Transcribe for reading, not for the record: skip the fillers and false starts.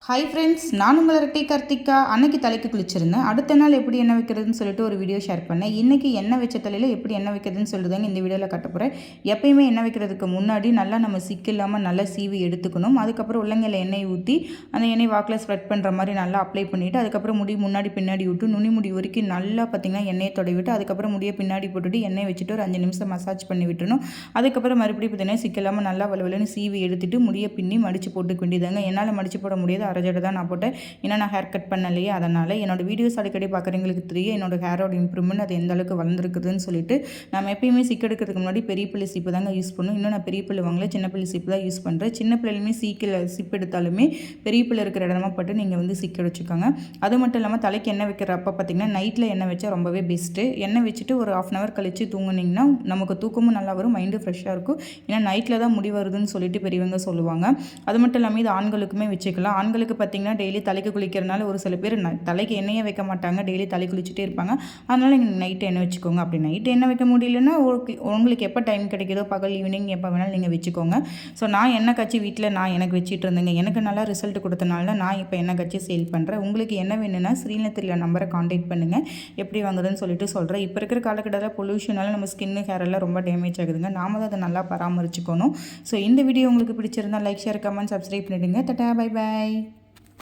Hi friends, நான் உங்கள் ரெட்டை கார்த்திகா. அன்னைக்கு தலைக்கு குளிச்சிருந்தேன். அடுத்த நாள் எப்படி எண்ணெய் வைக்கிறதுன்னு சொல்லிட்டு ஒரு வீடியோ ஷேர் பண்ணேன். இன்றைக்கி எண்ணெய் வச்ச தலையில் எப்படி எண்ணெய் வைக்கிறதுன்னு சொல்லிட்டு இந்த வீடியோவில் கட்ட போகிறேன். எப்பயுமே எண்ணெய் வைக்கிறதுக்கு முன்னாடி நல்லா நம்ம சிக்கு இல்லாமல் நல்லா சீவி எடுத்துக்கணும். அதுக்கப்புறம் உள்ளங்கையில் எண்ணெய் ஊற்றி அந்த எண்ணெய் வாக்கில் ஸ்ப்ரெட் பண்ணுற மாதிரி நல்லா அப்ளை பண்ணிவிட்டு அதுக்கப்புறம் முடி முன்னாடி பின்னாடி விட்டு நுனி முடி வரைக்கும் நல்லா பார்த்திங்கன்னா எண்ணெயை தொடை விட்டு அதுக்கப்புறம் முடியை பின்னாடி போட்டுட்டு எண்ணெய் வச்சுட்டு ஒரு 5 நிமிஷம் மசாஜ் பண்ணி விட்டுணும். அதுக்கப்புறம் மறுபடியும் பார்த்திங்கன்னா சிக்கு இல்லாமல் நல்லா வலுவலுன்னு சீவி எடுத்துட்டு முடியை பின்னி மடித்து போட்டுக்க வேண்டியதாங்க. என்னால் மடித்து போட முடியாது, அரைஜடை தான் நான் போட்டேன். ஏன்னா நான் ஹேர் கட் பண்ணலையே, அதனால் என்னோடய வீடியோஸ் அடிக்கடி பார்க்குறவங்களுக்கு தெரியும் என்னோடய ஹேரோட இம்ப்ரூவ்மெண்ட் அது எந்த அளவுக்கு வளர்ந்துருக்குதுன்னு சொல்லிட்டு. நம்ம எப்பயுமே சிக்கு எடுக்கிறதுக்கு முன்னாடி பெரிய பிள்ளை சீப்பு தாங்க யூஸ் பண்ணும். இன்னும் நான் பெரிய பிள்ளை வாங்கல, சின்ன பிள்ளை சீப்பு தான் யூஸ் பண்ணுறேன். சின்ன பிள்ளைலுமே சீக்கில் சிப்பு எடுத்தாலுமே பெரிய பிள்ளை இருக்கிற இடமா பட்டு நீங்கள் வந்து சிக்கு வச்சுக்கோங்க. அது மட்டும் இல்லாமல் தலைக்கு எண்ணெய் வைக்கிறப்ப பார்த்திங்கன்னா நைட்டில் எண்ணெய் வச்சா ரொம்பவே பெஸ்ட்டு. எண்ணெய் வச்சுட்டு ஒரு 1/2 hour கழித்து தூங்குனிங்கன்னா நமக்கு தூக்கமும் நல்லா வரும், மைண்டு ஃப்ரெஷ்ஷாக இருக்கும். ஏன்னா நைட்டில் தான் முடி வருதுன்னு சொல்லிட்டு பெரியவங்க சொல்லுவாங்க. அது மட்டும் இல்லாமல் இது ஆண்களுக்குமே வச்சுக்கலாம். ஆண்களுக்கு பார்த்திங்கன்னா டெய்லி தலைக்கு குளிக்கிறனால ஒரு சில பேர் தலைக்கு எண்ணெயே வைக்க மாட்டாங்க, டெய்லி தலை குளிச்சுட்டே இருப்பாங்க. அதனால் நீங்கள் நைட்டு எண்ணெய் வச்சுக்கோங்க. அப்படி நைட்டு எண்ணெய் வைக்க முடியலன்னா உங்களுக்கு எப்போ டைம் கிடைக்குதோ பகல் ஈவினிங் எப்போ வேணாலும் நீங்கள் வச்சுக்கோங்க. ஸோ நான் எண்ணெய் காய்ச்சி வீட்டில் நான் எனக்கு வச்சுட்டு இருந்தேங்க. எனக்கு நல்லா ரிசல்ட் கொடுத்தனால நான் இப்போ எண்ணெய் காய்ச்சி சேல் பண்ணுறேன். உங்களுக்கு என்ன வேணும்னா ஸ்க்ரீனில் தெரியல நம்பரை காண்டாக்ட் பண்ணுங்கள், எப்படி வாங்குதுன்னு சொல்லிட்டு சொல்கிறேன். இப்போ இருக்கிற காலகட்டத்தில் பொல்யூஷனால நம்ம ஸ்கின்னு ஹேரெல்லாம் ரொம்ப டேமேஜ் ஆகுதுங்க. நாம தான் அதை நல்லா பராமரிச்சுக்கணும். ஸோ இந்த வீடியோ உங்களுக்கு பிடிச்சிருந்தா லைக், ஷேர், கமெண்ட், சப்ஸ்கிரைப் பண்ணிவிடுங்க. Tata, bye bye.